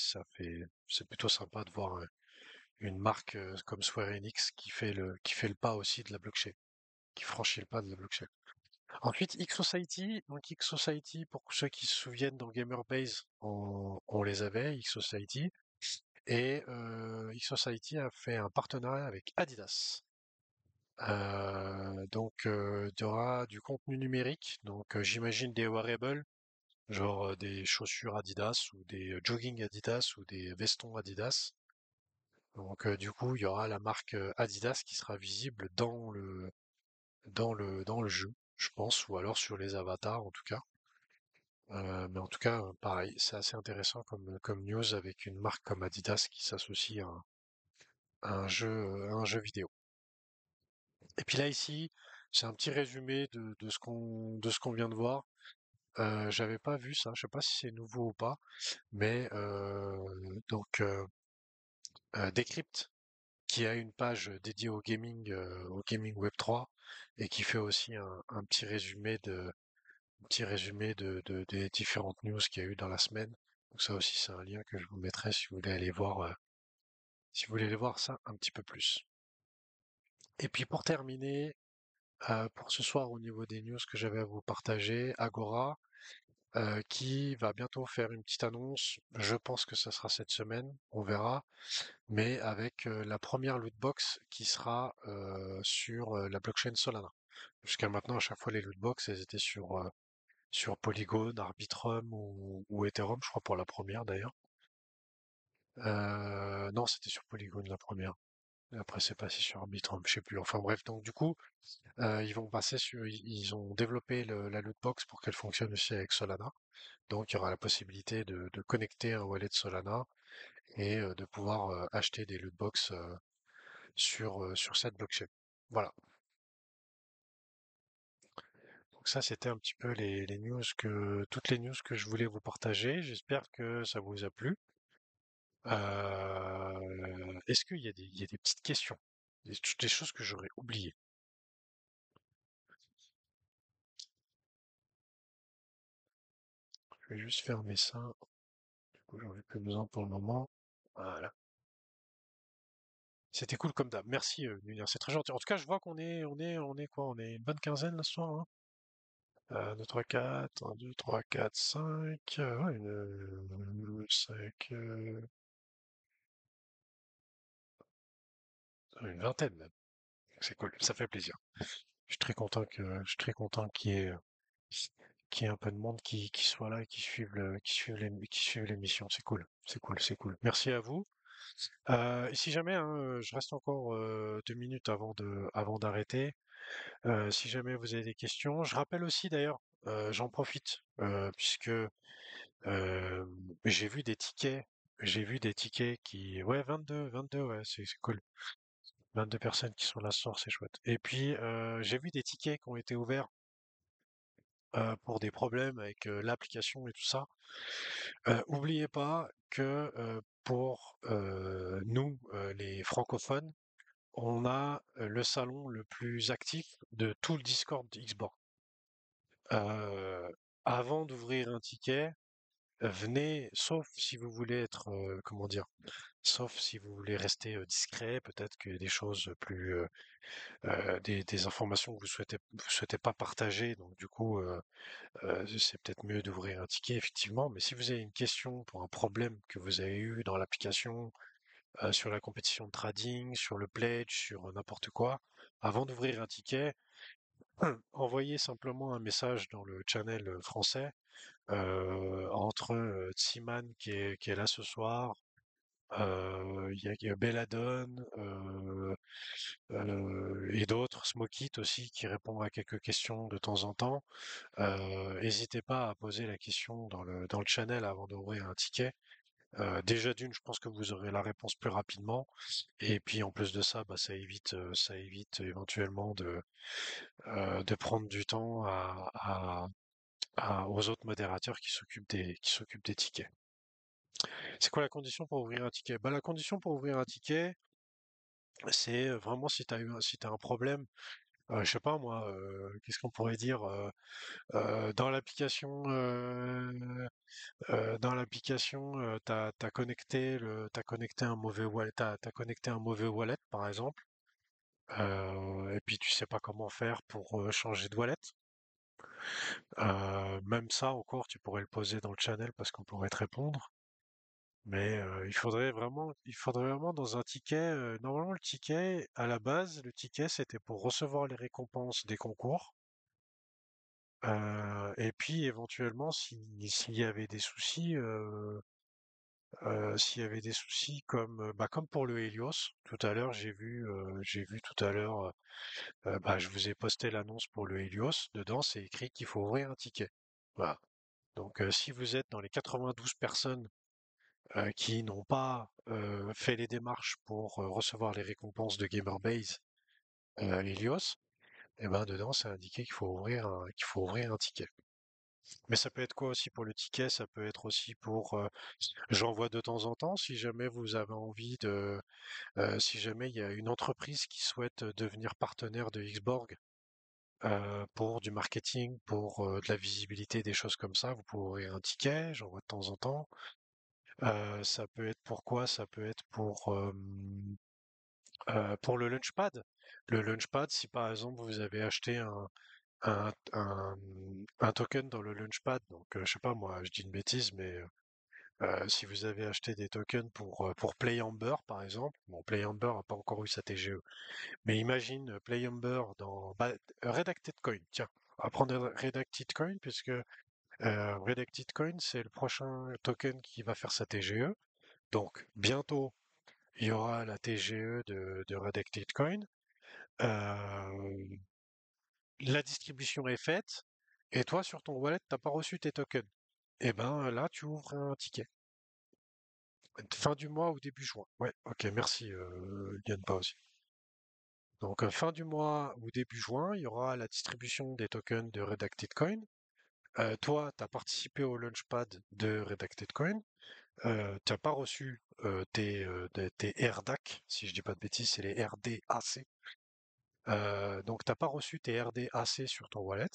plutôt sympa de voir une marque comme Square Enix qui fait le pas aussi de la blockchain, qui franchit le pas de la blockchain. Ensuite, X-Society. Donc X-Society, pour ceux qui se souviennent, dans Gamerbase, on les avait, X-Society. Et X-Society a fait un partenariat avec Adidas. Donc il y aura du contenu numérique, donc j'imagine des wearables, genre des chaussures Adidas ou des jogging Adidas ou des vestons Adidas. Donc du coup, il y aura la marque Adidas qui sera visible dans le jeu, je pense, ou alors sur les avatars en tout cas. Mais en tout cas, pareil, c'est assez intéressant comme news avec une marque comme Adidas qui s'associe à un jeu vidéo. Et puis là ici, c'est un petit résumé de ce qu'on vient de voir. J'avais pas vu ça, je sais pas si c'est nouveau ou pas, mais donc Decrypt qui a une page dédiée au gaming Web 3 et qui fait aussi un petit résumé des différentes news qu'il y a eu dans la semaine. Donc ça aussi, c'est un lien que je vous mettrai si vous voulez aller voir ça un petit peu plus. Et puis pour terminer, pour ce soir au niveau des news que j'avais à vous partager, Agora, qui va bientôt faire une petite annonce. Je pense que ça sera cette semaine, on verra, mais avec la première lootbox qui sera sur la blockchain Solana. Jusqu'à maintenant, à chaque fois, les lootbox, elles étaient sur Polygon, Arbitrum ou Ethereum, je crois pour la première d'ailleurs. Non, c'était sur Polygon la première. Et après, c'est passé sur Arbitrum, je sais plus. Enfin bref, donc du coup, ils ont développé la lootbox pour qu'elle fonctionne aussi avec Solana. Donc, il y aura la possibilité de connecter un wallet Solana et de pouvoir acheter des lootbox sur cette blockchain. Voilà. Donc ça, c'était un petit peu toutes les news que je voulais vous partager. J'espère que ça vous a plu. Est-ce qu'il y a des petites questions? Des choses que j'aurais oubliées. Je vais juste fermer ça. Du coup, j'en ai plus besoin pour le moment. Voilà. C'était cool comme d'hab. Merci, Lumière, c'est très gentil. En tout cas, je vois qu'on est quoi? On est une bonne quinzaine là ce soir, hein? 2, 3, 4, 1, 2, 3, 4, 5, ouais, 5, une vingtaine même. C'est cool, ça fait plaisir. Je suis très content qu'il y ait un peu de monde qui soit là et qui suivent l'émission. C'est cool, c'est cool, c'est cool. Merci à vous. Et si jamais, hein, je reste encore 2 minutes avant d'arrêter. Si jamais vous avez des questions, je rappelle aussi d'ailleurs, j'en profite, puisque j'ai vu des tickets, ouais, 22, ouais, c'est cool. 22 personnes qui sont là ce soir, c'est chouette. Et puis, j'ai vu des tickets qui ont été ouverts pour des problèmes avec l'application et tout ça. Oubliez pas que pour nous, les francophones, on a le salon le plus actif de tout le Discord Xbox. Avant d'ouvrir un ticket, venez, sauf si vous voulez être, comment dire, sauf si vous voulez rester discret, peut-être que des choses plus, des informations que vous souhaitez pas partager, donc du coup, c'est peut-être mieux d'ouvrir un ticket, effectivement. Mais si vous avez une question pour un problème que vous avez eu dans l'application, sur la compétition de trading, sur le pledge, sur n'importe quoi, avant d'ouvrir un ticket, envoyez simplement un message dans le channel français entre Tsiman qui est là ce soir, il y a Belladone et d'autres, Smokit aussi qui répond à quelques questions de temps en temps. N'hésitez pas à poser la question dans le channel avant d'ouvrir un ticket. Déjà d'une, je pense que vous aurez la réponse plus rapidement. Et puis en plus de ça, bah, ça évite éventuellement de prendre du temps aux autres modérateurs qui s'occupent des tickets. C'est quoi la condition pour ouvrir un ticket? Bah, la condition pour ouvrir un ticket, c'est vraiment si t'as un problème, je sais pas moi, qu'est-ce qu'on pourrait dire, t'as connecté un mauvais wallet, t'as connecté un mauvais wallet par exemple, et puis tu sais pas comment faire pour changer de wallet. Même ça encore, tu pourrais le poser dans le channel parce qu'on pourrait te répondre. Mais il faudrait vraiment dans un ticket. Normalement, le ticket, à la base, le ticket c'était pour recevoir les récompenses des concours. Et puis éventuellement, s'il y avait des soucis, comme pour le Helios, tout à l'heure, j'ai vu tout à l'heure, bah, je vous ai posté l'annonce pour le Helios. Dedans, c'est écrit qu'il faut ouvrir un ticket. Voilà. Donc, si vous êtes dans les 92 personnes qui n'ont pas fait les démarches pour recevoir les récompenses de Gamerbase Helios, et ben dedans, c'est indiqué qu'il faut ouvrir un ticket. Mais ça peut être quoi aussi pour le ticket? Ça peut être aussi pour j'envoie de temps en temps si jamais vous avez envie si jamais il y a une entreprise qui souhaite devenir partenaire de Xborg pour du marketing, pour de la visibilité, des choses comme ça, vous pouvez ouvrir un ticket, j'envoie de temps en temps. Ça peut être pour quoi? Ça peut être pour le Launchpad. Le Launchpad, si par exemple vous avez acheté un, un, un token dans le Launchpad, donc je sais pas moi, je dis une bêtise, mais si vous avez acheté des tokens pour PlayAmber par exemple, bon PlayAmber n'a pas encore eu sa TGE, mais imagine PlayAmber dans Redacted Coin, tiens, on va prendre Redacted Coin puisque Redacted Coin c'est le prochain token qui va faire sa TGE, donc bientôt il y aura la TGE de Redacted Coin. Euh, la distribution est faite, et toi, sur ton wallet, t'as pas reçu tes tokens. Et ben là, tu ouvres un ticket. Fin du mois ou début juin. Ouais, ok, merci Yann pas aussi. Donc fin du mois ou début juin, il y aura la distribution des tokens de Redacted Coin. Toi, tu as participé au launchpad de Redacted Coin. Tu n'as pas reçu tes RDAC, si je dis pas de bêtises, c'est les RDAC. Donc t'as pas reçu tes RDAC sur ton wallet.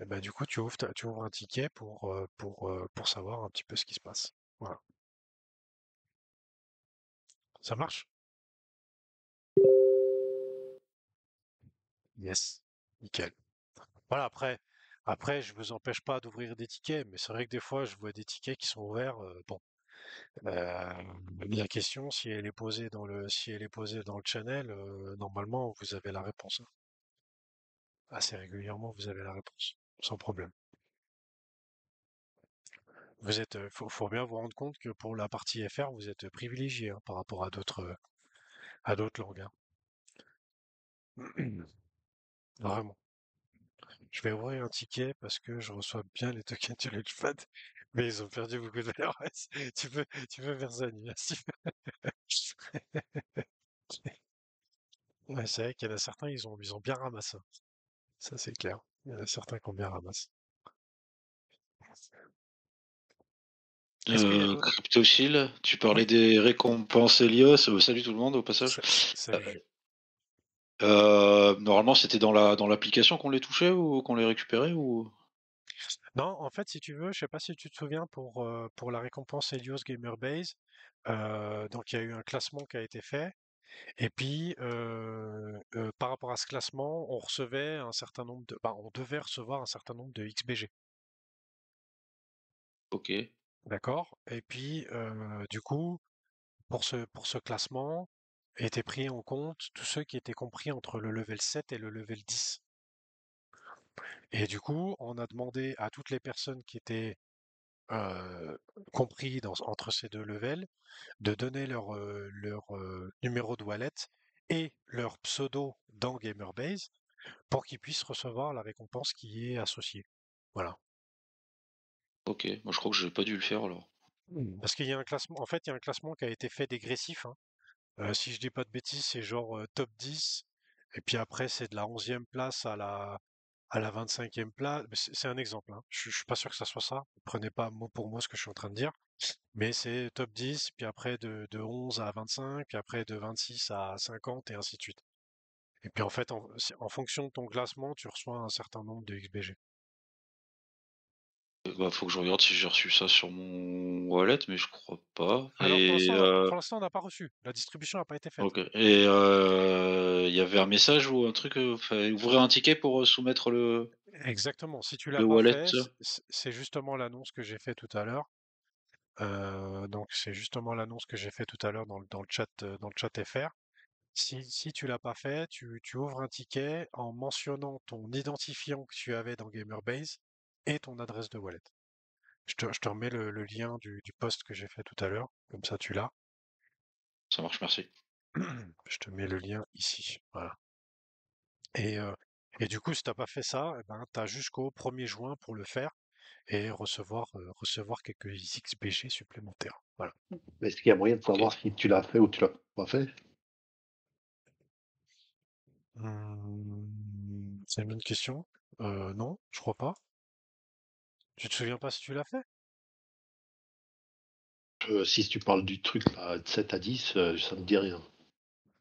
Et ben, du coup, tu ouvres un ticket pour savoir un petit peu ce qui se passe. Voilà. Ça marche? Yes, nickel. Voilà, après, je vous empêche pas d'ouvrir des tickets, mais c'est vrai que des fois, je vois des tickets qui sont ouverts. Bon, euh, la question, si elle est posée dans le channel, normalement, vous avez la réponse, hein. Assez régulièrement, vous avez la réponse, sans problème. Faut bien vous rendre compte que pour la partie FR, vous êtes privilégié, hein, par rapport à d'autres langues, hein. Vraiment. Je vais ouvrir un ticket parce que je reçois bien les tokens du Launchpad, mais ils ont perdu beaucoup de valeur. Ouais, tu peux faire ça, Nina, si tu veux. Ouais, c'est vrai qu'il y en a certains, ils ont bien ramassé, hein. Ça, c'est clair. Il y en a certains qui ont bien ramassé. Est-ce qu'il y a d'autres? Cryptochill, tu parlais Oui, des récompenses Helios. Salut tout le monde au passage. salut. Normalement, c'était dans l'application qu'on les touchait ou qu'on les récupérait ou... Non, en fait, si tu veux, je sais pas si tu te souviens pour la récompense Helios Gamerbase, donc il y a eu un classement qui a été fait. Et puis, par rapport à ce classement, on recevait un certain nombre on devait recevoir un certain nombre de XBG, Ok, d'accord? Et puis, du coup, pour ce classement, étaient pris en compte tous ceux qui étaient compris entre le level 7 et le level 10. Et du coup, on a demandé à toutes les personnes qui étaient euh, compris entre ces deux levels de donner leur numéro de wallet et leur pseudo dans Gamerbase pour qu'ils puissent recevoir la récompense qui est associée. Voilà. ok. Moi, je crois que j'ai pas dû le faire alors. Parce qu'il y a un classement, en fait, il y a un classement qui a été fait dégressif, hein. Si je dis pas de bêtises, c'est genre top 10, et puis après, c'est de la 11e place à la 25e place. Mais c'est un exemple, hein. Je suis pas sûr que ça soit ça. Prenez pas mot pour mot ce que je suis en train de dire. Mais c'est top 10, puis après de 11 à 25, puis après de 26 à 50, et ainsi de suite. Et puis en fait, en fonction de ton classement, tu reçois un certain nombre de XBG. Bah, faut que je regarde si j'ai reçu ça sur mon wallet, mais je crois pas. Alors Et pour l'instant, on n'a pas reçu. La distribution n'a pas été faite. ok. Et il y avait un message ou un truc, fallait ouvrir un ticket pour soumettre Exactement. Si tu l'as le pas wallet. fait, c'est justement l'annonce que j'ai fait tout à l'heure. Donc c'est justement l'annonce que j'ai fait tout à l'heure dans le chat FR. Si tu l'as pas fait, tu ouvres un ticket en mentionnant ton identifiant que tu avais dans Gamerbase et ton adresse de wallet. Je te remets le lien du post que j'ai fait tout à l'heure, comme ça tu l'as. Ça marche, merci. Je te mets le lien ici. Voilà. Et, euh, et du coup, si t'as pas fait ça, eh ben, tu as jusqu'au 1er juin pour le faire et recevoir quelques XBG supplémentaires. Voilà. Mais est-ce qu'il y a moyen de Ok. savoir si tu l'as fait ou tu l'as pas fait? C'est une bonne question. Non, je crois pas. Tu te souviens pas si tu l'as fait? Si tu parles du truc là, de 7 à 10, ça me dit rien.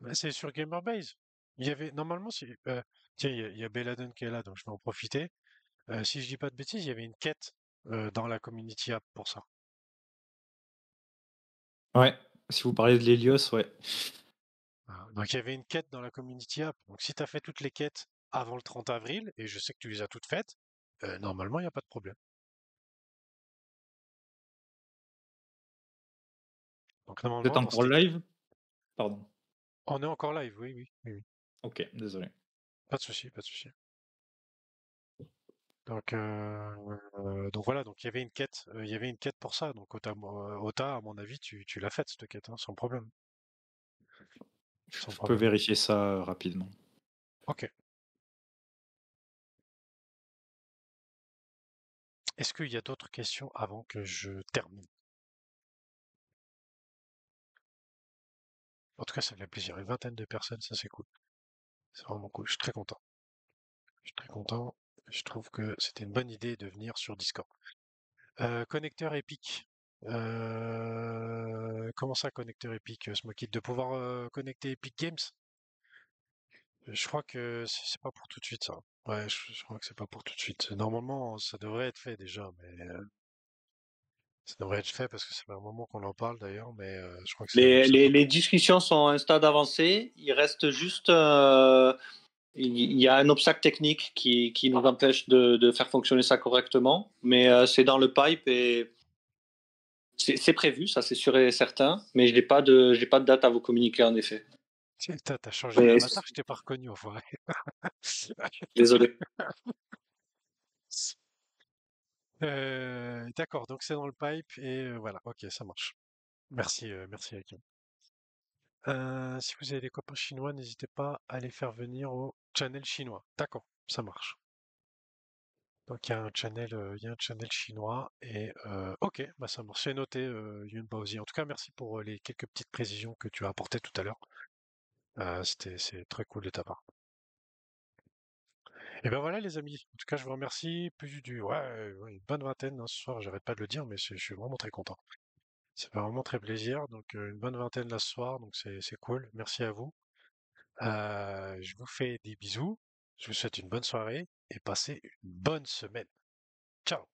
Bah, c'est sur Gamerbase. Il y avait normalement, tiens, il y a Beladen qui est là, donc je vais en profiter. Si je dis pas de bêtises, il y avait une quête dans la community app pour ça. Ouais, si vous parlez de l'Hélios, ouais. Voilà. Donc il y avait une quête dans la community app. Donc si tu as fait toutes les quêtes avant le 30 avril, et je sais que tu les as toutes faites, normalement il n'y a pas de problème. Donc Vous êtes normalement dans encore cette live? Pardon. on est encore live, oui, oui, oui, oui. Ok, désolé. Pas de souci, pas de souci. Donc voilà, donc il y avait une quête pour ça. Donc Ota, à mon avis, tu l'as faite cette quête, hein, sans problème, sans Je peux problème. vérifier ça rapidement. Ok. Est-ce qu'il y a d'autres questions avant que je termine? En tout cas, ça me fait plaisir. Une vingtaine de personnes, ça c'est cool. C'est vraiment cool. Je suis très content. Je suis très content. Je trouve que c'était une bonne idée de venir sur Discord. Connecteur Epic. Comment ça, connecteur Epic, Smokey? De pouvoir connecter Epic Games? Je crois que c'est pas pour tout de suite, ça. Ouais, je crois que c'est pas pour tout de suite. Normalement, ça devrait être fait déjà, mais ça devrait être fait parce que ça fait un moment qu'on en parle d'ailleurs, mais je crois que Les c'est pas. discussions sont à un stade avancé. Il reste juste Il y a un obstacle technique qui nous empêche de faire fonctionner ça correctement, mais c'est dans le pipe et c'est prévu, ça c'est sûr et certain, mais je n'ai pas de date à vous communiquer en effet. T'as changé Mais d'avatar, je t'ai pas reconnu, enfoiré. désolé. D'accord, donc c'est dans le pipe et voilà, ok, ça marche. Merci, merci Hakim. Si vous avez des copains chinois, n'hésitez pas à les faire venir au channel chinois. D'accord, ça marche. Donc il y a un channel chinois et ok, bah ça marche. C'est noté, Yun Baozi. En tout cas, merci pour les quelques petites précisions que tu as apportées tout à l'heure. C'est très cool de ta part. Et ben voilà les amis. En tout cas, je vous remercie. Ouais, une bonne vingtaine hein, ce soir. J'arrête pas de le dire, mais je suis vraiment très content. Ça fait vraiment très plaisir. Donc une bonne vingtaine là ce soir. Donc c'est cool. Merci à vous. Je vous fais des bisous. Je vous souhaite une bonne soirée et passez une bonne semaine. Ciao.